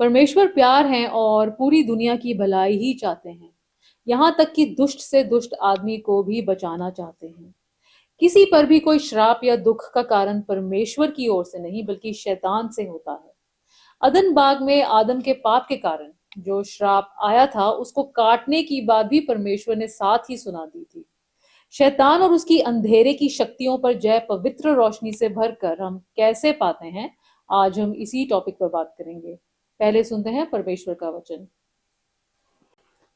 परमेश्वर प्यार हैं और पूरी दुनिया की भलाई ही चाहते हैं। यहाँ तक कि दुष्ट से दुष्ट आदमी को भी बचाना चाहते हैं। किसी पर भी कोई श्राप या दुख का कारण परमेश्वर की ओर से नहीं बल्कि शैतान से होता है। अदन बाग में आदम के पाप के कारण जो श्राप आया था उसको काटने की बात भी परमेश्वर ने साथ ही सुना दी थी। शैतान और उसकी अंधेरे की शक्तियों पर जय पवित्र रोशनी से भरकर हम कैसे पाते हैं, आज हम इसी टॉपिक पर बात करेंगे। पहले सुनते हैं परमेश्वर का वचन।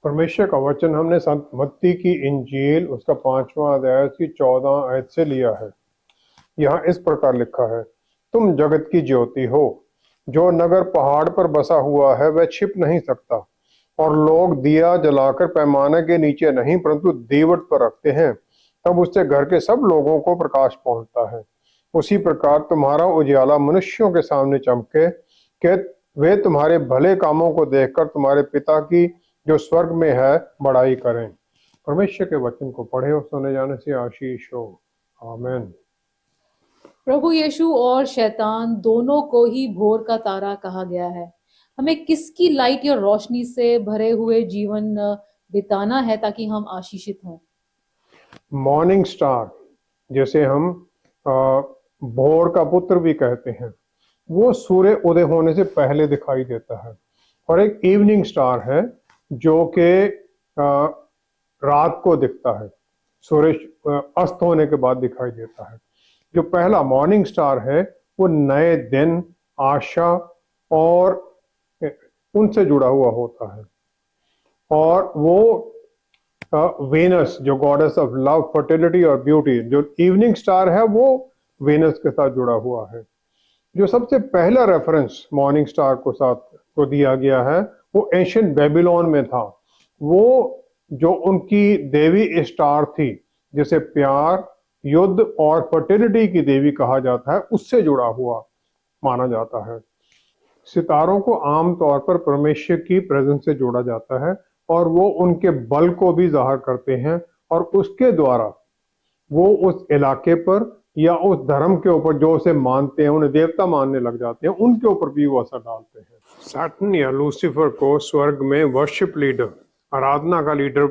परमेश्वर का वचन हमने संत मत्ती की इंजील उसका 5वां अध्याय उसकी 14 आयत से लिया है। यहाँ इस प्रकार लिखा है, तुम जगत की ज्योति हो। जो नगर पहाड़ पर बसा हुआ है वह छिप नहीं सकता, और लोग दिया जलाकर पैमाने के नीचे नहीं परंतु दीवट पर रखते हैं, तब उससे घर के सब लोगों को प्रकाश पहुंचता है। उसी प्रकार तुम्हारा उजियाला मनुष्यों के सामने चमके कि वे तुम्हारे भले कामों को देखकर तुम्हारे पिता की जो स्वर्ग में है बड़ाई करें। परमेश्वर के वचन को पढ़े और सुने जाने से आशीष हो। आमीन। प्रभु यीशु और शैतान दोनों को ही भोर का तारा कहा गया है। हमें किसकी लाइट या रोशनी से भरे हुए जीवन बिताना है ताकि हम आशीषित हों? मॉर्निंग स्टार, जैसे हम भोर का पुत्र भी कहते हैं, वो सूर्य उदय होने से पहले दिखाई देता है। और एक इवनिंग स्टार है जो कि रात को दिखता है, सूर्य अस्त होने के बाद दिखाई देता है। जो पहला मॉर्निंग स्टार है वो नए दिन, आशा और उनसे जुड़ा हुआ होता है। और वो वेनस जो गॉडेस ऑफ लव, फर्टिलिटी और ब्यूटी, जो इवनिंग स्टार है वो वेनस के साथ जुड़ा हुआ है। जो सबसे पहला रेफरेंस मॉर्निंग स्टार को दिया गया है वो एंशिएंट बेबीलोन में था। वो जो उनकी देवी स्टार थी, जिसे प्यार, युद्ध और फर्टिलिटी की देवी कहा जाता है, उससे जुड़ा हुआ माना जाता है। सितारों को आमतौर पर परमेश्वर की प्रेजेंस से जोड़ा जाता है और वो उनके बल को भी जाहिर करते हैं, और उसके द्वारा वो उस इलाके पर या उस धर्म के ऊपर जो उसे मानते हैं, उन्हें देवता मानने लग जाते हैं, उनके ऊपर भी वो असर डालते हैं। सैटन या लूसीफर को स्वर्ग में वर्शिप लीडर, आराधना का लीडर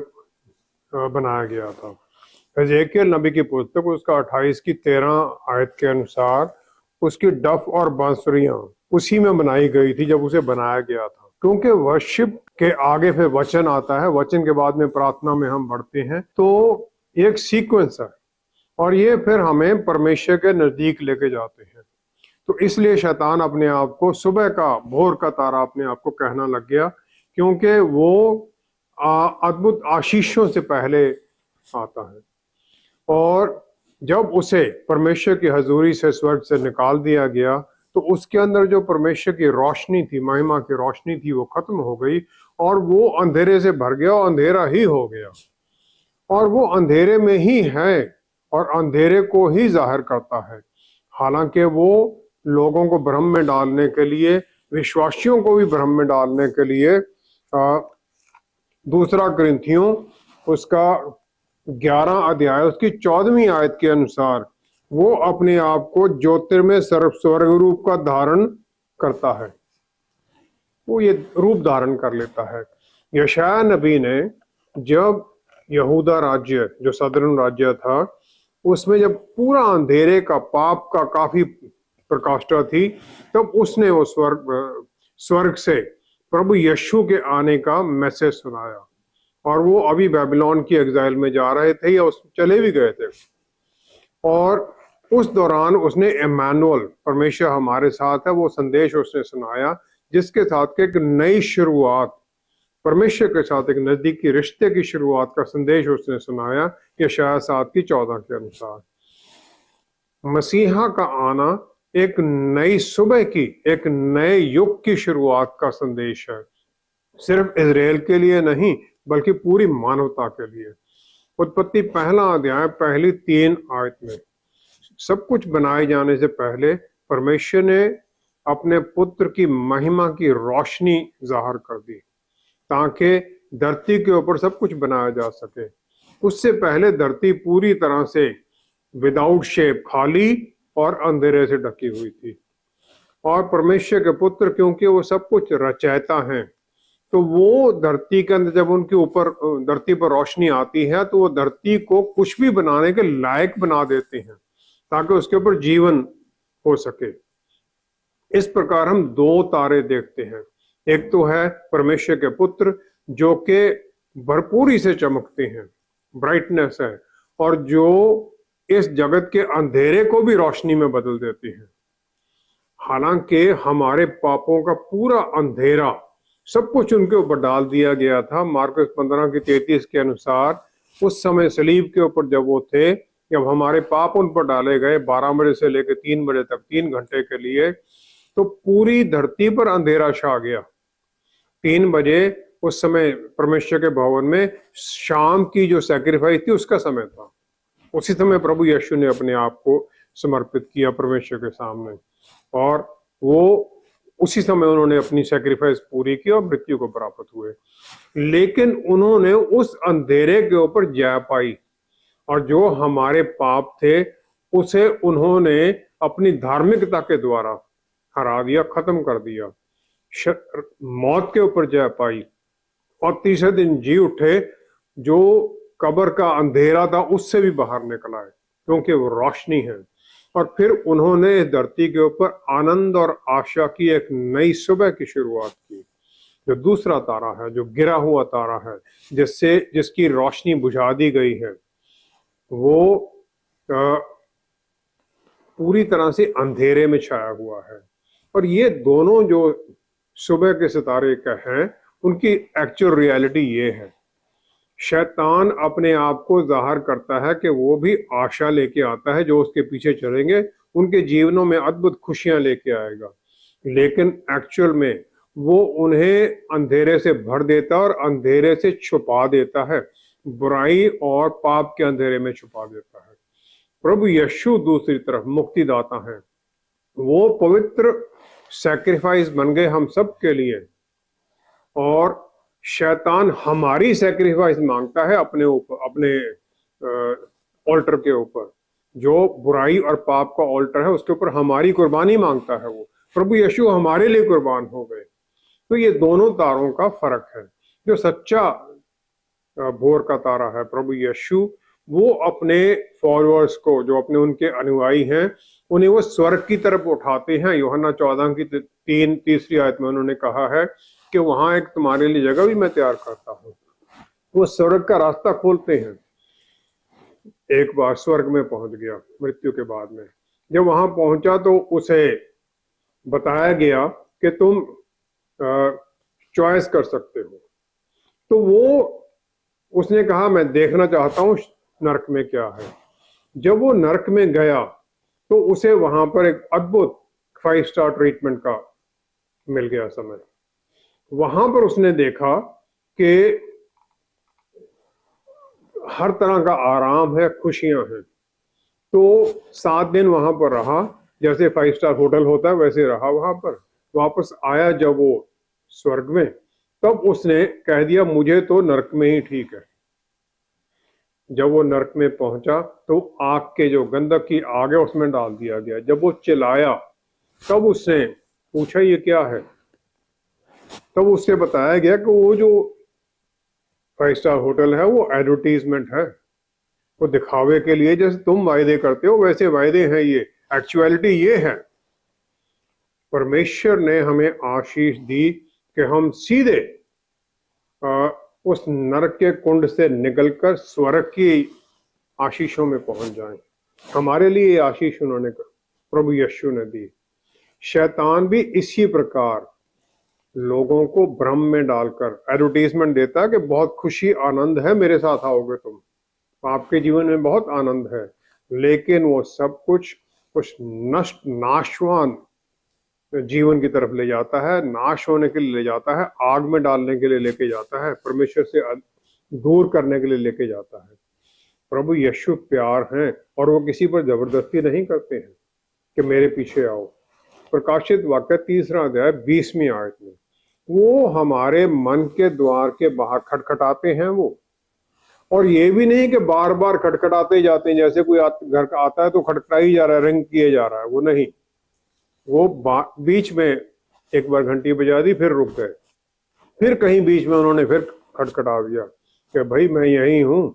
बनाया गया था। एजेकियल नबी की पुस्तक उसका 28 की 13 आयत के अनुसार उसकी डफ और बांसुरियां उसी में बनाई गई थी जब उसे बनाया गया था। क्योंकि वर्शिप के आगे फिर वचन आता है, वचन के बाद में प्रार्थना में हम बढ़ते हैं, तो एक सीक्वेंस है और ये फिर हमें परमेश्वर के नजदीक लेके जाते हैं। तो इसलिए शैतान अपने आप को सुबह का, भोर का तारा अपने आप को कहना लग गया, क्योंकि वो अद्भुत आशीषों से पहले आता है। और जब उसे परमेश्वर की हजूरी से, स्वर्ग से निकाल दिया गया, तो उसके अंदर जो परमेश्वर की रोशनी थी, महिमा की रोशनी थी, वो खत्म हो गई और वो अंधेरे से भर गया और अंधेरा ही हो गया। और वो अंधेरे में ही है और अंधेरे को ही जाहिर करता है। हालांकि वो लोगों को भ्रम में डालने के लिए, विश्वासियों को भी भ्रम में डालने के लिए, दूसरा कुरिन्थियों उसका 11 अध्याय उसकी 14वीं आयत के अनुसार वो अपने आप को ज्योतिर्मय स्वर्ग रूप का धारण करता है। वो ये रूप धारण कर लेता है। यशायाह नबी ने जब यहूदा राज्य, जो सदर्न राज्य था, उसमें जब पूरा अंधेरे का, पाप का काफी प्रकाष्ठा थी, तब उसने वो स्वर्ग से प्रभु यीशु के आने का मैसेज सुनाया। और वो अभी बेबीलोन की एग्जाइल में जा रहे थे या उस चले भी गए थे, और उस दौरान उसने इम्मानुएल, परमेश्वर हमारे साथ है, वो संदेश उसने सुनाया, जिसके साथ एक नई शुरुआत, परमेश्वर के साथ एक नजदीकी रिश्ते की शुरुआत का संदेश उसने सुनाया। यशायाह 7 की 14 के अनुसार मसीहा का आना एक नई सुबह की, एक नए युग की शुरुआत का संदेश है, सिर्फ इजराइल के लिए नहीं बल्कि पूरी मानवता के लिए। उत्पत्ति पहला अध्याय पहली 3 आयत में सब कुछ बनाए जाने से पहले परमेश्वर ने अपने पुत्र की महिमा की रोशनी जाहिर कर दी ताकि धरती के ऊपर सब कुछ बनाया जा सके। उससे पहले धरती पूरी तरह से विदाउट शेप, खाली और अंधेरे से ढकी हुई थी। और परमेश्वर के पुत्र क्योंकि वो सब कुछ रचयिता हैं, तो वो धरती के अंदर जब उनके ऊपर धरती पर रोशनी आती है तो वो धरती को कुछ भी बनाने के लायक बना देते हैं ताकि उसके ऊपर जीवन हो सके। इस प्रकार हम दो तारे देखते हैं, एक तो है परमेश्वर के पुत्र जो कि भरपूरी से चमकते हैं, ब्राइटनेस है, और जो इस जगत के अंधेरे को भी रोशनी में बदल देते हैं। हालांकि हमारे पापों का पूरा अंधेरा सब कुछ उनके ऊपर डाल दिया गया था। मार्कुस 15:33 के अनुसार उस समय सलीब के ऊपर जब वो थे, जब हमारे पाप उन पर डाले गए 12 बजे से लेकर 3 बजे तक 3 घंटे के लिए, तो पूरी धरती पर अंधेरा छा गया। 3 बजे उस समय परमेश्वर के भवन में शाम की जो सैक्रिफाइस थी उसका समय था। उसी समय प्रभु यीशु ने अपने आप को समर्पित किया परमेश्वर के सामने, और वो उसी समय उन्होंने अपनी सैक्रिफाइस पूरी की और मृत्यु को प्राप्त हुए। लेकिन उन्होंने उस अंधेरे के ऊपर जय पाई, और जो हमारे पाप थे उसे उन्होंने अपनी धार्मिकता के द्वारा हरा दिया, खत्म कर दिया, मौत के ऊपर जय पाई, और तीसरे दिन जी उठे, जो कब्र का अंधेरा था उससे भी बाहर निकल आए क्योंकि वो रोशनी है। और फिर उन्होंने इस धरती के ऊपर आनंद और आशा की एक नई सुबह की शुरुआत की। जो दूसरा तारा है, जो गिरा हुआ तारा है, जिसकी रोशनी बुझा दी गई है, वो पूरी तरह से अंधेरे में छाया हुआ है। और ये दोनों जो सुबह के सितारे का हैं, उनकी एक्चुअल रियलिटी ये है, शैतान अपने आप को जाहिर करता है कि वो भी आशा लेके आता है, जो उसके पीछे चलेंगे उनके जीवनों में अद्भुत खुशियां लेके आएगा, लेकिन एक्चुअल में वो उन्हें अंधेरे से भर देता और अंधेरे से छुपा देता है, बुराई और पाप के अंधेरे में छुपा देता है। प्रभु यीशु दूसरी तरफ मुक्तिदाता है, वो पवित्र सैक्रिफाइस बन गए हम सब के लिए, और शैतान हमारी सैक्रिफाइस मांगता है अपने ऊपर, अपने ऑल्टर के ऊपर, जो बुराई और पाप का ऑल्टर है उसके ऊपर हमारी कुर्बानी मांगता है। वो प्रभु यीशु हमारे लिए कुर्बान हो गए। तो ये दोनों तारों का फर्क है। जो सच्चा भोर का तारा है प्रभु यीशु, वो अपने फॉलोअर्स को, जो अपने उनके अनुयायी हैं, उन्हें वो स्वर्ग की तरफ उठाते हैं। यूहन्ना 14:3 आयत में उन्होंने कहा है कि वहां एक तुम्हारे लिए जगह भी मैं तैयार करता हूं। वो स्वर्ग का रास्ता खोलते हैं। एक बार स्वर्ग में पहुंच गया मृत्यु के बाद में, जब वहां पहुंचा तो उसे बताया गया कि तुम चॉइस कर सकते हो। तो उसने कहा मैं देखना चाहता हूं नरक में क्या है। जब वो नरक में गया तो उसे वहां पर एक अद्भुत 5 स्टार ट्रीटमेंट का मिल गया समय। वहां पर उसने देखा कि हर तरह का आराम है, खुशियां हैं। तो 7 दिन वहां पर रहा, जैसे 5 स्टार होटल होता है वैसे रहा वहां पर। वापस आया जब वो स्वर्ग में, तब उसने कह दिया मुझे तो नरक में ही ठीक है। जब वो नरक में पहुंचा तो आग के जो गंधक की आग है उसमें डाल दिया गया। जब वो चिल्लाया तब उसने पूछा ये क्या है, तब उससे बताया गया कि वो जो 5 स्टार होटल है वो एडवर्टीजमेंट है, वो दिखावे के लिए, जैसे तुम वायदे करते हो वैसे वायदे हैं ये, एक्चुअलिटी ये है। परमेश्वर ने हमें आशीष दी कि हम सीधे उस नरक के कुंड से निकलकर स्वर्ग की आशीषों में पहुंच जाएं। हमारे लिए ये आशीष उन्होंने प्रभु यीशु ने दी। शैतान भी इसी प्रकार लोगों को भ्रम में डालकर एडवर्टीजमेंट देता है कि बहुत खुशी आनंद है, मेरे साथ आओगे तुम, आपके जीवन में बहुत आनंद है, लेकिन वो सब कुछ उस नष्ट नाशवान जीवन की तरफ ले जाता है, नाश होने के लिए ले जाता है, आग में डालने के लिए लेके जाता है, परमेश्वर से दूर करने के लिए लेके जाता है। प्रभु यीशु प्यार हैं और वो किसी पर जबरदस्ती नहीं करते हैं कि मेरे पीछे आओ। प्रकाशित वाक्य 3 अध्याय 20वीं आयत में वो हमारे मन के द्वार के बाहर खटखटाते हैं वो, और ये भी नहीं कि बार बार खटखटाते जाते हैं, जैसे कोई घर का आता है तो खटखटा ही जा रहा है, रिंग किए जा रहा है, वो नहीं। वो बीच में एक बार घंटी बजा दी, फिर रुक गए, फिर कहीं बीच में उन्होंने फिर खटखटा दिया कि भाई मैं यही हूं।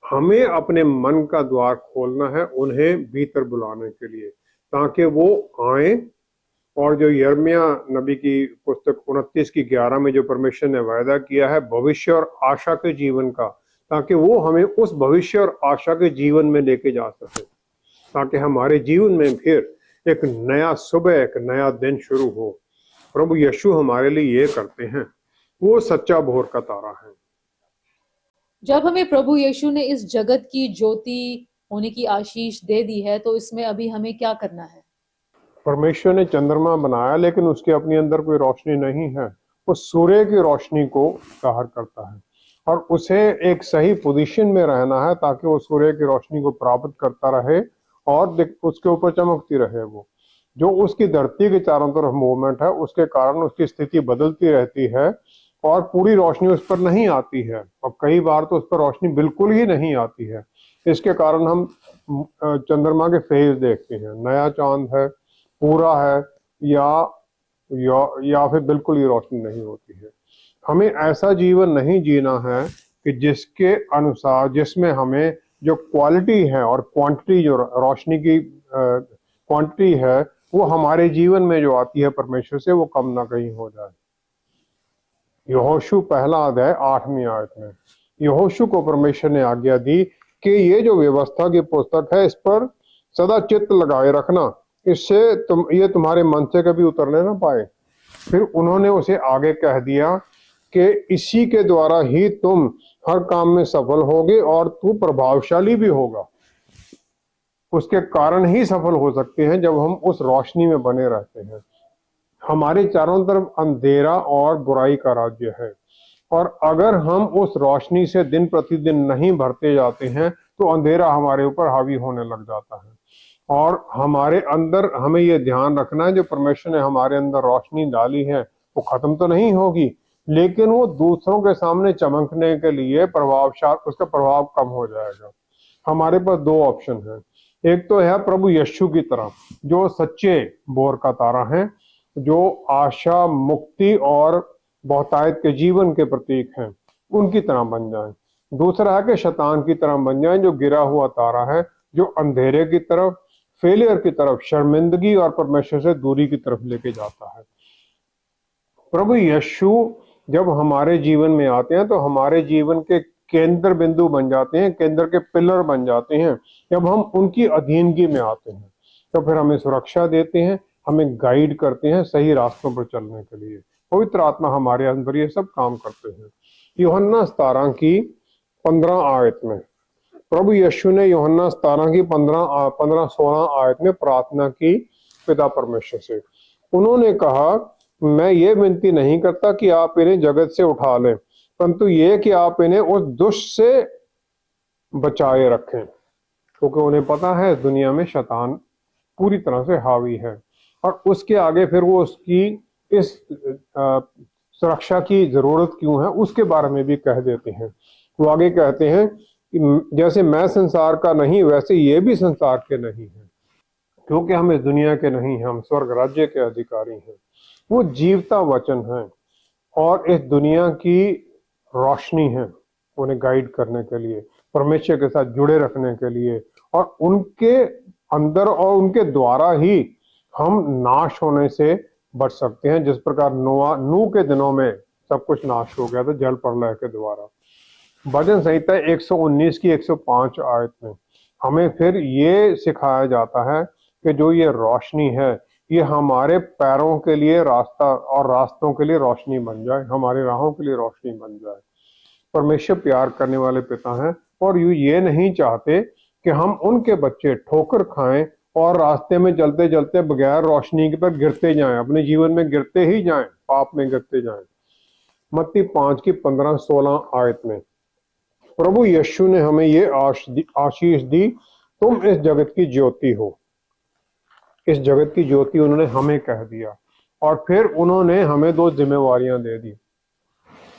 हमें अपने मन का द्वार खोलना है उन्हें भीतर बुलाने के लिए, ताकि वो आए। और जो यिर्मयाह नबी की पुस्तक 29 की 11 में जो परमेश्वर ने वायदा किया है भविष्य और आशा के जीवन का, ताकि वो हमें उस भविष्य और आशा के जीवन में लेके जा सके, ताकि हमारे जीवन में फिर एक नया सुबह, एक नया दिन शुरू हो। प्रभु यीशु हमारे लिए ये करते हैं, वो सच्चा भोर का तारा है। जब हमें प्रभु यीशु ने इस जगत की ज्योति होने की आशीष दे दी है, तो इसमें अभी हमें क्या करना है? परमेश्वर ने चंद्रमा बनाया, लेकिन उसके अपने अंदर कोई रोशनी नहीं है। वो सूर्य की रोशनी को बाहर करता है और उसे एक सही पोजीशन में रहना है, ताकि वो सूर्य की रोशनी को प्राप्त करता रहे और उसके ऊपर चमकती रहे। वो जो उसकी धरती के चारों तरफ मूवमेंट है, उसके कारण उसकी स्थिति बदलती रहती है और पूरी रोशनी उस पर नहीं आती है, और कई बार तो उस पर रोशनी बिल्कुल ही नहीं आती है। इसके कारण हम चंद्रमा के फेज देखते हैं, नया चांद है, पूरा है, या फिर बिल्कुल ही रोशनी नहीं होती है। हमें ऐसा जीवन नहीं जीना है कि जिसके अनुसार, जिसमें हमें जो क्वालिटी है और क्वांटिटी, जो रोशनी की क्वांटिटी है, वो हमारे जीवन में जो आती है परमेश्वर से, वो कम ना कहीं हो जाए। यहोशू 1 अध्याय 8 में यहोशू को परमेश्वर ने आज्ञा दी कि ये जो व्यवस्था की पुस्तक है, इस पर सदा चित्त लगाए रखना, इससे ये तुम्हारे मन से कभी उतरने ना पाए। फिर उन्होंने उसे आगे कह दिया कि इसी के द्वारा ही तुम हर काम में सफल होगे और तू प्रभावशाली भी होगा। उसके कारण ही सफल हो सकते हैं जब हम उस रोशनी में बने रहते हैं। हमारे चारों तरफ अंधेरा और बुराई का राज्य है, और अगर हम उस रोशनी से दिन प्रतिदिन नहीं भरते जाते हैं, तो अंधेरा हमारे ऊपर हावी होने लग जाता है। और हमारे अंदर हमें ये ध्यान रखना है, जो परमेश्वर ने हमारे अंदर रोशनी डाली है, वो खत्म तो नहीं होगी, लेकिन वो दूसरों के सामने चमकने के लिए उसका प्रभाव कम हो जाएगा। हमारे पास दो ऑप्शन है। एक तो है प्रभु यीशु की तरफ, जो सच्चे भोर का तारा है, जो आशा, मुक्ति और बहुतायत के जीवन के प्रतीक हैं, उनकी तरह बन जाएं। दूसरा है कि शैतान की तरह बन जाएं, जो गिरा हुआ तारा है, जो अंधेरे की तरफ, फेलियर की तरफ, शर्मिंदगी और परमेश्वर से दूरी की तरफ लेके जाता है। प्रभु यीशु जब हमारे जीवन में आते हैं, तो हमारे जीवन के केंद्र बिंदु बन जाते हैं, केंद्र के पिलर बन जाते हैं। जब हम उनकी अधीनगी में आते हैं, तो फिर हमें सुरक्षा देते हैं, हमें गाइड करते हैं सही रास्तों पर चलने के लिए। पवित्र आत्मा हमारे अंदर ये सब काम करते हैं। यूहन्ना 17 की 15 आयत में प्रभु यीशु ने यूहन्ना 17 की 15-16 आयत में प्रार्थना की पिता परमेश्वर से। उन्होंने कहा, मैं ये विनती नहीं करता कि आप इन्हें जगत से उठा लें, परंतु ये कि आप इन्हें उस दुष्ट से बचाए रखें, क्योंकि उन्हें पता है दुनिया में शैतान पूरी तरह से हावी है। और उसके आगे फिर वो उसकी इस सुरक्षा की जरूरत क्यों है, उसके बारे में भी कह देते हैं। वो आगे कहते हैं कि जैसे मैं संसार का नहीं, वैसे ये भी संसार के नहीं है, क्योंकि हम इस दुनिया के नहीं हैं, हम स्वर्ग राज्य के अधिकारी हैं। वो जीवता वचन है और इस दुनिया की रोशनी है, उन्हें गाइड करने के लिए, परमेश्वर के साथ जुड़े रखने के लिए, और उनके अंदर और उनके द्वारा ही हम नाश होने से बच सकते हैं। जिस प्रकार नूह के दिनों में सब कुछ नाश हो गया था जल प्रलय के द्वारा। भजन संहिता 119 की 105 आयत में हमें फिर ये सिखाया जाता है कि जो ये रोशनी है, ये हमारे पैरों के लिए रास्ता और रास्तों के लिए रोशनी बन जाए, हमारी राहों के लिए रोशनी बन जाए। परमेश्वर प्यार करने वाले पिता हैं, और ये नहीं चाहते कि हम उनके बच्चे ठोकर खाएं और रास्ते में चलते चलते बगैर रोशनी के पर गिरते जाएं, अपने जीवन में गिरते ही जाएं, पाप में गिरते जाएं। मत्ती 5 की 15-16 आयत में प्रभु यीशु ने हमें ये आशीष दी, तुम इस जगत की ज्योति हो। इस जगत की ज्योति उन्होंने हमें कह दिया, और फिर उन्होंने हमें दो जिम्मेवारियां दे दी।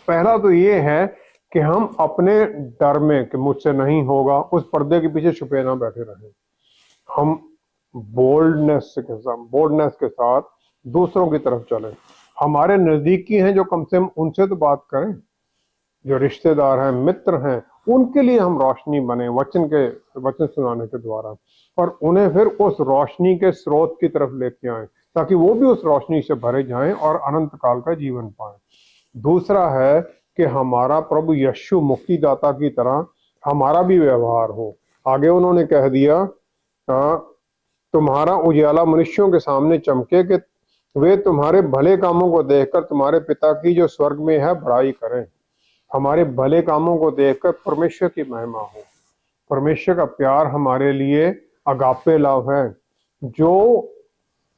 पहला तो ये है कि हम अपने डर में कि मुझसे नहीं होगा, उस पर्दे के पीछे छुपे ना बैठे रहें। हम बोल्डनेस के साथ दूसरों की तरफ चलें। हमारे नजदीकी हैं जो कम से कम उनसे तो बात करें, जो रिश्तेदार हैं, मित्र हैं, उनके लिए हम रोशनी बने वचन सुनाने के द्वारा, और उन्हें फिर उस रोशनी के स्रोत की तरफ लेके आए ताकि वो भी उस रोशनी से भरे जाएं और अनंत काल का जीवन पाएं। दूसरा है कि हमारा प्रभु यीशु मुक्तिदाता की तरह हमारा भी व्यवहार हो। आगे उन्होंने कह दिया, तुम्हारा उजाला मनुष्यों के सामने चमके कि वे तुम्हारे भले कामों को देखकर तुम्हारे पिता की जो स्वर्ग में है बड़ाई करें। हमारे भले कामों को देखकर परमेश्वर की महिमा हो। परमेश्वर का प्यार हमारे लिए अगापे लव है, जो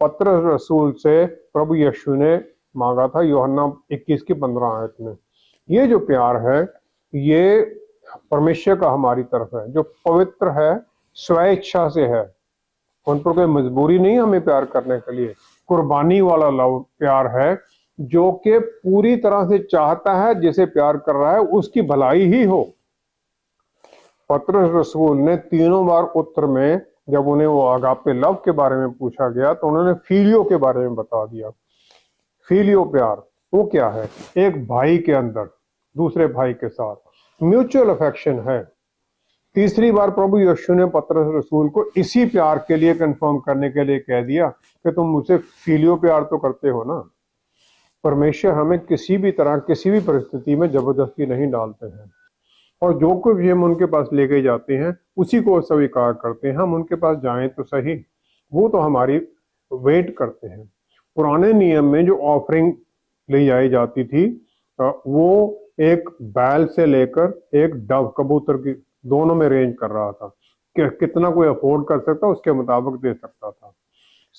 पत्रस रसूल से प्रभु यीशु ने मांगा था यूहन्ना 21 की 15 आयत में। ये जो प्यार है ये परमेश्वर का हमारी तरफ है, जो पवित्र है, स्वेच्छा से है। उन पर कोई मजबूरी नहीं हमें प्यार करने के लिए। कुर्बानी वाला लव प्यार है, जो कि पूरी तरह से चाहता है जिसे प्यार कर रहा है उसकी भलाई ही हो। पत्रस रसूल ने तीनों बार उत्तर में जब उन्हें वो अगापे लव के बारे में पूछा गया तो उन्होंने फीलियो के बारे में बता दिया। फीलियो प्यार वो क्या है? एक भाई के अंदर दूसरे भाई के साथ म्यूचुअल अफेक्शन है। तीसरी बार प्रभु यीशु ने पत्रस रसूल को इसी प्यार के लिए कंफर्म करने के लिए कह दिया कि तुम मुझसे फीलियो प्यार तो करते हो ना। परमेश्वर हमें किसी भी तरह किसी भी परिस्थिति में जबरदस्ती नहीं डालते हैं, और जो कुछ भी हम उनके पास लेके जाते हैं उसी को स्वीकार करते हैं। हम उनके पास जाएं तो सही, वो तो हमारी वेट करते हैं। पुराने नियम में जो ऑफरिंग ले जाई जाती थी वो एक बैल से लेकर एक डव कबूतर की दोनों में रेंज कर रहा था कि कितना कोई अफोर्ड कर सकता उसके मुताबिक दे सकता था।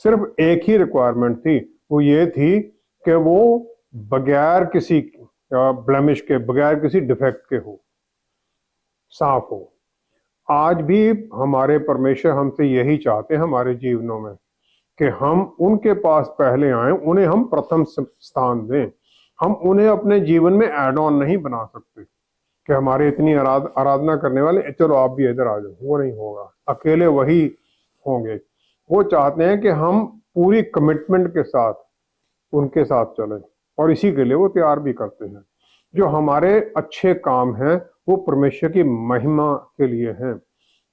सिर्फ एक ही रिक्वायरमेंट थी, वो ये थी कि वो बगैर किसी ब्लेमिश के, बगैर किसी डिफेक्ट के हो, साफ हो। आज भी हमारे परमेश्वर हमसे यही चाहते हैं हमारे जीवनों में कि हम उनके पास पहले आए, उन्हें हम प्रथम स्थान दें। हम उन्हें अपने जीवन में एड ऑन नहीं बना सकते कि हमारे इतनी आराधना करने वाले चलो आप भी इधर आ जाओ, वो नहीं होगा। अकेले वही होंगे। वो चाहते हैं कि हम पूरी कमिटमेंट के साथ उनके साथ चलें, और इसी के लिए वो तैयार भी करते हैं। जो हमारे अच्छे काम हैं वो परमेश्वर की महिमा के लिए हैं,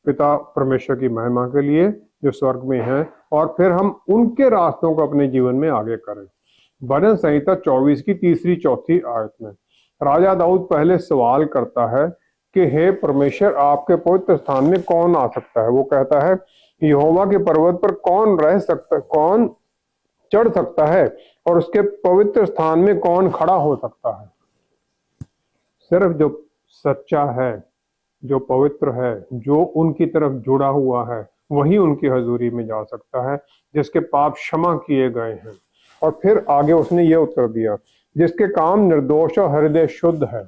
पिता परमेश्वर की महिमा के लिए जो स्वर्ग में है, और फिर हम उनके रास्तों को अपने जीवन में आगे करें। भजन संहिता 24 की 3-4 आयत में राजा दाऊद पहले सवाल करता है कि हे परमेश्वर, आपके पवित्र स्थान में कौन आ सकता है? वो कहता है यहोवा के पर्वत पर कौन रह सकता, कौन चढ़ सकता है, और उसके पवित्र स्थान में कौन खड़ा हो सकता है? सिर्फ जो सच्चा है, जो पवित्र है, जो उनकी तरफ जुड़ा हुआ है, वही उनकी हजूरी में जा सकता है, जिसके पाप क्षमा किए गए हैं। और फिर आगे उसने ये उत्तर दिया, जिसके काम निर्दोष और हृदय शुद्ध है।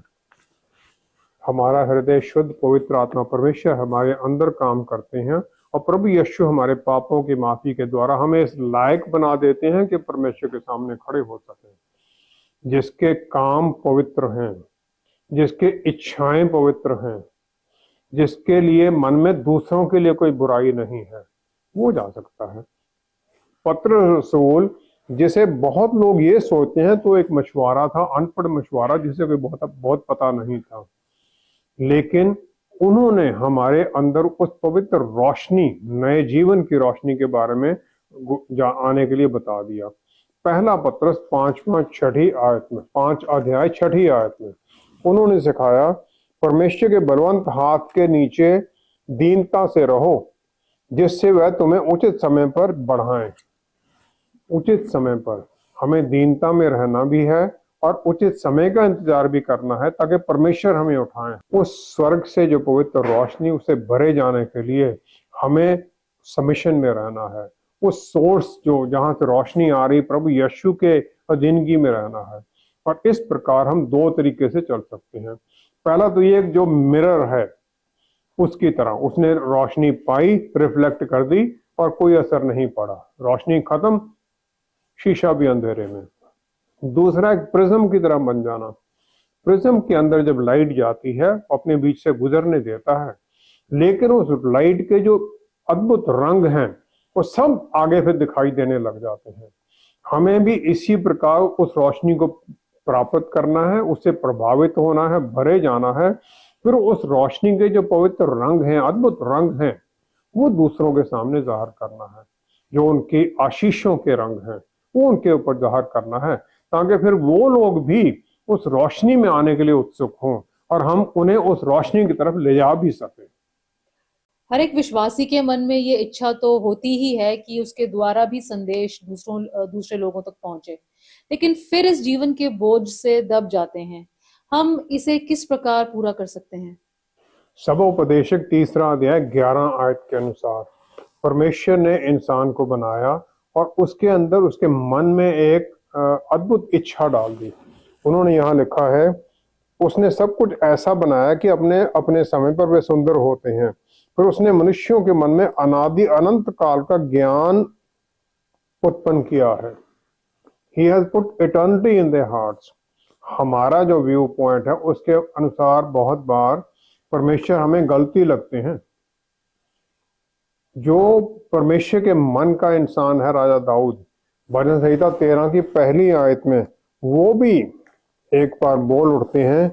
हमारा हृदय शुद्ध, पवित्र आत्मा परमेश्वर हमारे अंदर काम करते हैं, और प्रभु यीशु हमारे पापों की माफी के द्वारा हमें इस लायक बना देते हैं कि परमेश्वर के सामने खड़े हो सके। जिसके काम पवित्र हैं, जिसके इच्छाएं पवित्र हैं, जिसके लिए मन में दूसरों के लिए कोई बुराई नहीं है, वो जा सकता है। पत्रस रसूल जिसे बहुत लोग ये सोचते हैं तो एक मशवरा था, अनपढ़ मशवरा जिसे कोई बहुत पता नहीं था, लेकिन उन्होंने हमारे अंदर उस पवित्र रोशनी, नए जीवन की रोशनी के बारे में आने के लिए बता दिया। पहला पत्रस 5-6 आयत में, 5 अध्याय 6 आयत में उन्होंने सिखाया, परमेश्वर के बलवंत हाथ के नीचे दीनता से रहो, जिससे वह तुम्हें उचित समय पर बढ़ाएं। उचित समय पर हमें दीनता में रहना भी है और उचित समय का इंतजार भी करना है, ताकि परमेश्वर हमें उठाएं। उस स्वर्ग से जो पवित्र रोशनी, उसे भरे जाने के लिए हमें सबमिशन में रहना है। उस सोर्स जो जहां से रोशनी आ रही, प्रभु यीशु के अधीनगी में रहना है। और इस प्रकार हम 2 तरीके से चल सकते हैं। पहला तो ये जो मिरर है उसकी तरह, उसने रोशनी पाई, रिफ्लेक्ट कर दी और कोई असर नहीं पड़ा, रोशनी खत्म, शीशा भी अंधेरे में। दूसरा एक प्रिज्म की तरह बन जाना। प्रिज्म के अंदर जब लाइट जाती है अपने बीच से गुजरने देता है, लेकिन उस लाइट के जो अद्भुत रंग हैं वो सब आगे फिर दिखाई देने लग जाते हैं। हमें भी इसी प्रकार उस रोशनी को प्राप्त करना है, उससे प्रभावित होना है, भरे जाना है, फिर उस रोशनी के जो पवित्र रंग हैं, अद्भुत रंग हैं, वो दूसरों के सामने जाहिर करना है। जो उनकी आशीषों के रंग हैं वो उनके ऊपर जाहिर करना है, ताकि फिर वो लोग भी उस रोशनी में आने के लिए उत्सुक हों और हम उन्हें उस रोशनी की तरफ ले जा भी सकें। हर एक विश्वासी के मन में ये इच्छा तो होती ही है कि उसके द्वारा भी संदेश दूसरे लोगों तक पहुंचे, लेकिन फिर इस जीवन के बोझ से दब जाते हैं। हम इसे किस प्रकार पूरा कर सकते हैं? सबोपदेशक 3 अध्याय 11 आयत के अनुसार परमेश्वर ने इंसान को बनाया और उसके अंदर उसके मन में एक अद्भुत इच्छा डाल दी। उन्होंने यहाँ लिखा है, उसने सब कुछ ऐसा बनाया कि अपने अपने समय पर वे सुंदर होते हैं। फिर उसने मनुष्यों के मन में अनादि अनंत काल का ज्ञान उत्पन्न किया है। He has put eternity in their hearts। हमारा जो व्यू पॉइंट है उसके अनुसार बहुत बार परमेश्वर हमें गलती लगते हैं। जो परमेश्वर के मन का इंसान है, राजा दाऊद भजन संहिता 13 की पहली आयत में वो भी एक बार बोल उठते हैं,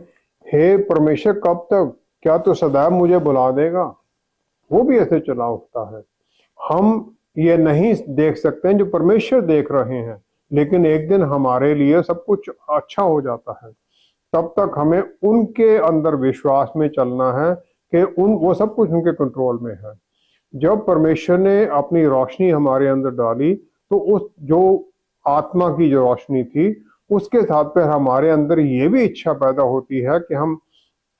हे परमेश्वर कब तक, क्या तू सदैव मुझे बुला देगा। वो भी ऐसे चला उठता है। हम ये नहीं देख सकते हैं जो परमेश्वर देख रहे हैं, लेकिन एक दिन हमारे लिए सब कुछ अच्छा हो जाता है। तब तक हमें उनके अंदर विश्वास में चलना है कि वो सब कुछ उनके कंट्रोल में है। जब परमेश्वर ने अपनी रोशनी हमारे अंदर डाली तो उस जो आत्मा की जो रोशनी थी उसके साथ फिर हमारे अंदर ये भी इच्छा पैदा होती है कि हम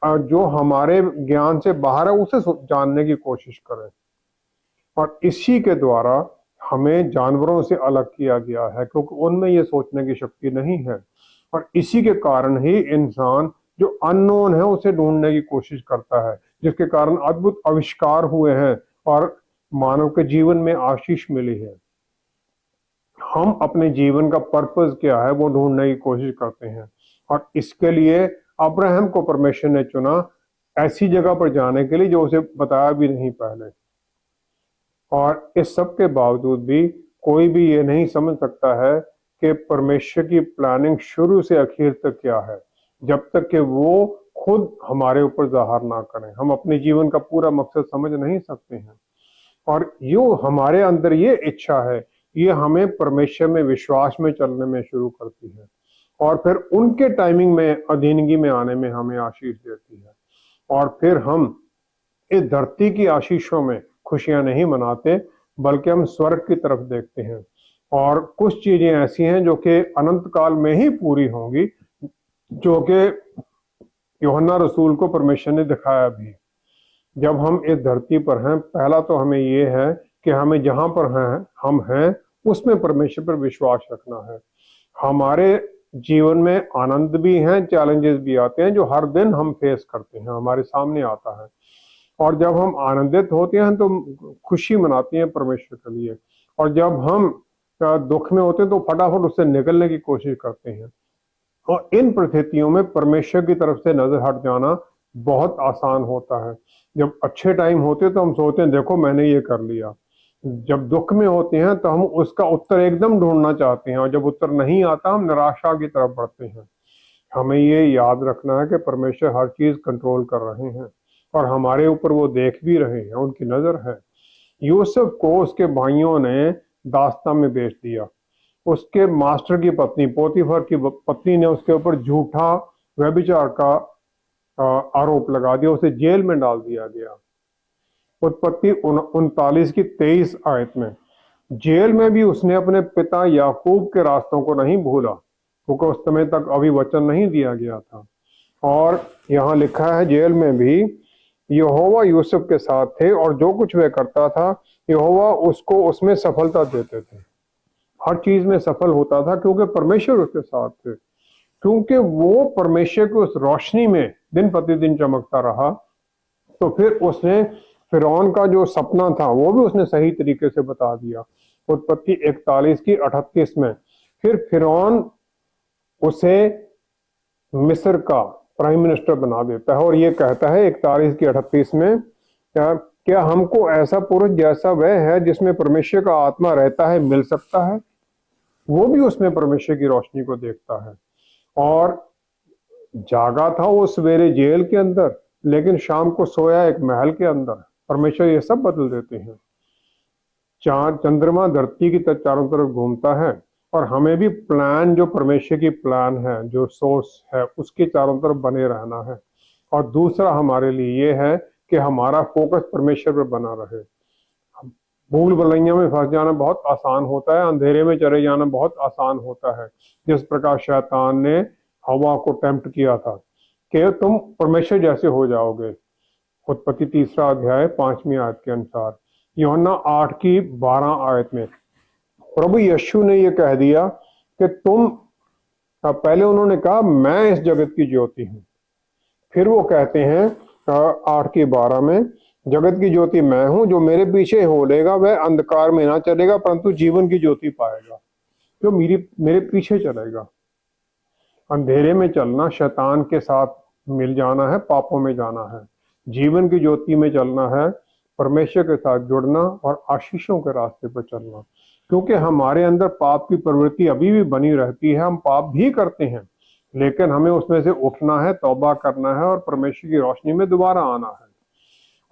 जो हमारे ज्ञान से बाहर है उसे जानने की कोशिश करें। और इसी के द्वारा हमें जानवरों से अलग किया गया है, क्योंकि उनमें ये सोचने की शक्ति नहीं है। और इसी के कारण ही इंसान जो अननोन है उसे ढूंढने की कोशिश करता है, जिसके कारण अद्भुत आविष्कार हुए हैं और मानव के जीवन में आशीष मिली है। हम अपने जीवन का पर्पस क्या है वो ढूंढने की कोशिश करते हैं, और इसके लिए अब्राहम को परमेश्वर ने चुना ऐसी जगह पर जाने के लिए जो उसे बताया भी नहीं पहले। और इस सब के बावजूद भी कोई भी ये नहीं समझ सकता है कि परमेश्वर की प्लानिंग शुरू से आखिर तक क्या है, जब तक कि वो खुद हमारे ऊपर ज़ाहिर ना करें। हम अपने जीवन का पूरा मकसद समझ नहीं सकते हैं। और यो हमारे अंदर ये इच्छा है, ये हमें परमेश्वर में विश्वास में चलने में शुरू करती है, और फिर उनके टाइमिंग में अधीनगी में आने में हमें आशीष देती है। और फिर हम इस धरती की आशीषों में खुशियां नहीं मनाते, बल्कि हम स्वर्ग की तरफ देखते हैं। और कुछ चीजें ऐसी हैं जो कि अनंत काल में ही पूरी होंगी, जो कि यूहन्ना रसूल को परमेश्वर ने दिखाया भी। जब हम इस धरती पर हैं, पहला तो हमें ये है कि हमें जहां पर हैं हम हैं उसमें परमेश्वर पर विश्वास रखना है। हमारे जीवन में आनंद भी हैं, चैलेंजेस भी आते हैं जो हर दिन हम फेस करते हैं, हमारे सामने आता है। और जब हम आनंदित होते हैं तो खुशी मनाते हैं परमेश्वर के लिए, और जब हम दुख में होते हैं तो फटाफट उससे निकलने की कोशिश करते हैं। और इन परिस्थितियों में परमेश्वर की तरफ से नजर हट जाना बहुत आसान होता है। जब अच्छे टाइम होते तो हम सोचते हैं देखो मैंने ये कर लिया। जब दुख में होते हैं तो हम उसका उत्तर एकदम ढूंढना चाहते हैं, और जब उत्तर नहीं आता हम निराशा की तरफ बढ़ते हैं। हमें ये याद रखना है कि परमेश्वर हर चीज कंट्रोल कर रहे हैं और हमारे ऊपर वो देख भी रहे हैं, उनकी नजर है। यूसुफ को उसके भाइयों ने दास्ता में बेच दिया। उसके मास्टर की पत्नी, पोतीफर की पत्नी ने उसके ऊपर झूठा व्यभिचार का आरोप लगा दिया, उसे जेल में डाल दिया गया। उत्पत्ति 39 की 23 आयत में जेल में भी उसने अपने पिता याकूब के रास्तों को नहीं भूला, क्योंकि उस समय तक अभी वचन नहीं दिया गया था। और यहाँ लिखा है जेल में भी यहोवा यूसुफ के साथ थे, और जो कुछ वह करता था यहोवा उसको उसमें सफलता देते थे। हर चीज में सफल होता था क्योंकि परमेश्वर उसके साथ थे, क्योंकि वो परमेश्वर की उस रोशनी में दिन प्रतिदिन चमकता रहा। तो फिर उसने फिरौन का जो सपना था वो भी उसने सही तरीके से बता दिया। उत्पत्ति 41 की 38 में फिर फिरौन उसे मिस्र का प्राइम मिनिस्टर बना देता है, और ये कहता है 41 की 38 में, क्या क्या हमको ऐसा पुरुष जैसा वह है जिसमें परमेश्वर का आत्मा रहता है मिल सकता है? वो भी उसमें परमेश्वर की रोशनी को देखता है। और जागा था वो सवेरे जेल के अंदर, लेकिन शाम को सोया एक महल के अंदर। परमेश्वर ये सब बदल देते हैं। चांद चंद्रमा धरती की चारों तरफ घूमता है, और हमें भी प्लान, जो परमेश्वर की प्लान है, जो सोर्स है, उसके चारों तरफ बने रहना है। और दूसरा हमारे लिए ये है कि हमारा फोकस परमेश्वर पर बना रहे। भूल भुलैया में फंस जाना बहुत आसान होता है, अंधेरे में चले जाना बहुत आसान होता है। जिस प्रकार शैतान ने हवा को टेम्प्ट किया था कि तुम परमेश्वर जैसे हो जाओगे, उत्पत्ति 3 अध्याय 5वीं आयत के अनुसार। यूहन्ना 8 की 12 आयत में प्रभु यीशु ने यह कह दिया कि तुम, पहले उन्होंने कहा मैं इस जगत की ज्योति हूं, फिर वो कहते हैं 8 की 12 में, जगत की ज्योति मैं हूं, जो मेरे पीछे होलेगा वह अंधकार में ना चलेगा परंतु जीवन की ज्योति पाएगा। जो मेरे पीछे चलेगा। अंधेरे में चलना शैतान के साथ मिल जाना है, पापों में जाना है। जीवन की ज्योति में चलना है, परमेश्वर के साथ जुड़ना और आशीषों के रास्ते पर चलना। क्योंकि हमारे अंदर पाप की प्रवृत्ति अभी भी बनी रहती है, हम पाप भी करते हैं, लेकिन हमें उसमें से उठना है, तौबा करना है और परमेश्वर की रोशनी में दोबारा आना है।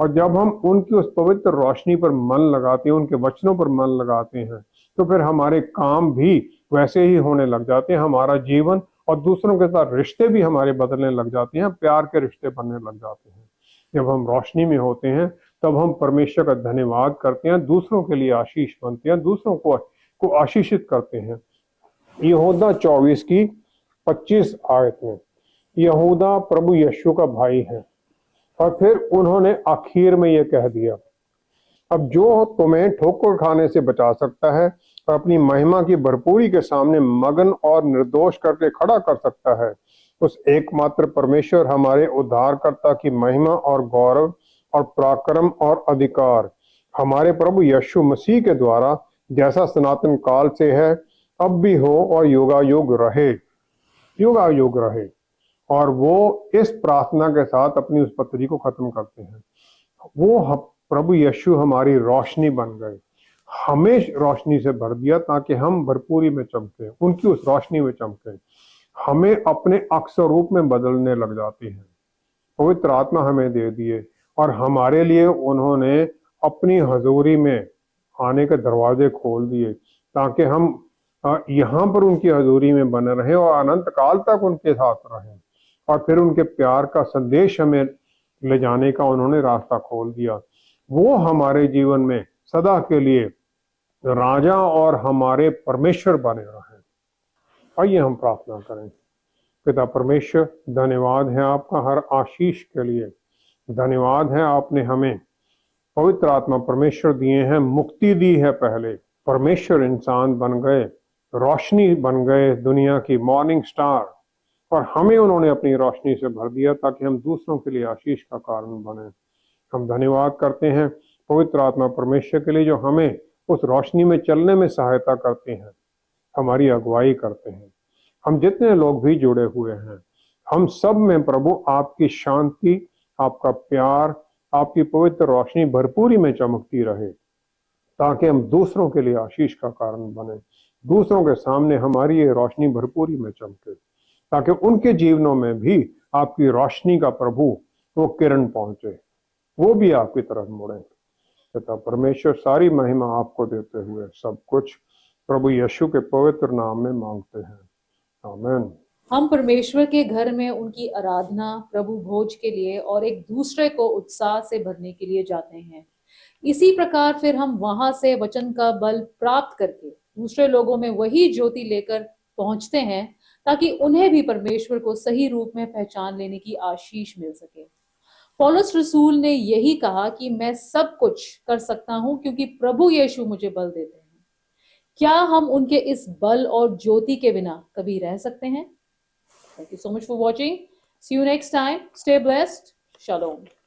और जब हम उनकी उस पवित्र रोशनी पर मन लगाते हैं, उनके वचनों पर मन लगाते हैं, तो फिर हमारे काम भी वैसे ही होने लग जाते हैं। हमारा जीवन और दूसरों के साथ रिश्ते भी हमारे बदलने लग जाते हैं, प्यार के रिश्ते बनने लग जाते हैं। जब हम रोशनी में होते हैं तब हम परमेश्वर का धन्यवाद करते हैं, दूसरों के लिए आशीष बनते हैं, दूसरों को आशीषित करते हैं। यहूदा 24 की 25 आयत में, यहूदा प्रभु यीशु का भाई है। और फिर उन्होंने आखिर में यह कह दिया, अब जो तुम्हें ठोकर खाने से बचा सकता है और अपनी महिमा की भरपूरी के सामने मगन और निर्दोष करके खड़ा कर सकता है, उस एकमात्र परमेश्वर हमारे उद्धारकर्ता की महिमा और गौरव और पराक्रम और अधिकार हमारे प्रभु यीशु मसीह के द्वारा जैसा सनातन काल से है, अब भी हो और युगायुग रहे, युगायुग रहे। और वो इस प्रार्थना के साथ अपनी उस पत्री को खत्म करते हैं। वो प्रभु यीशु हमारी रोशनी बन गए, हमें रोशनी से भर दिया ताकि हम भरपूरी में चमके, उनकी उस रोशनी में चमके, हमें अपने अक्सर रूप में बदलने लग जाते हैं। पवित्र आत्मा हमें दे दिए और हमारे लिए उन्होंने अपनी हजूरी में आने के दरवाजे खोल दिए ताकि हम यहाँ पर उनकी हजूरी में बने रहें और अनंत काल तक उनके साथ रहें। और फिर उनके प्यार का संदेश हमें ले जाने का उन्होंने रास्ता खोल दिया। वो हमारे जीवन में सदा के लिए राजा और हमारे परमेश्वर बने रहें। आइए हम प्रार्थना करें। पिता परमेश्वर, धन्यवाद है आपका हर आशीष के लिए। धन्यवाद है आपने हमें पवित्र आत्मा परमेश्वर दिए हैं, मुक्ति दी है। पहले परमेश्वर इंसान बन गए, रोशनी बन गए, दुनिया की मॉर्निंग स्टार, और हमें उन्होंने अपनी रोशनी से भर दिया ताकि हम दूसरों के लिए आशीष का कारण बने। हम धन्यवाद करते हैं पवित्र आत्मा परमेश्वर के लिए जो हमें उस रोशनी में चलने में सहायता करते हैं, हमारी अगुवाई करते हैं। हम जितने लोग भी जुड़े हुए हैं, हम सब में प्रभु आपकी शांति, आपका प्यार, आपकी पवित्र रोशनी भरपूरी में चमकती रहे ताकि हम दूसरों के लिए आशीष का कारण बने। दूसरों के सामने हमारी ये रोशनी भरपूरी में चमके ताकि उनके जीवनों में भी आपकी रोशनी का प्रभु वो किरण पहुंचे, वो भी आपकी तरफ मुड़े। पिता परमेश्वर, सारी महिमा आपको देते हुए सब कुछ प्रभु यीशु के पवित्र नाम में मांगते हैं, आमीन। हम परमेश्वर के घर में उनकी आराधना, प्रभु भोज के लिए और एक दूसरे को उत्साह से भरने के लिए जाते हैं। इसी प्रकार फिर हम वहां से वचन का बल प्राप्त करके दूसरे लोगों में वही ज्योति लेकर पहुंचते हैं ताकि उन्हें भी परमेश्वर को सही रूप में पहचान लेने की आशीष मिल सके। पौलुस रसूल ने यही कहा कि मैं सब कुछ कर सकता हूं क्योंकि प्रभु यीशु मुझे बल देते हैं। क्या हम उनके इस बल और ज्योति के बिना कभी रह सकते हैं? Thank you so much for watching. See you next time. Stay blessed. Shalom.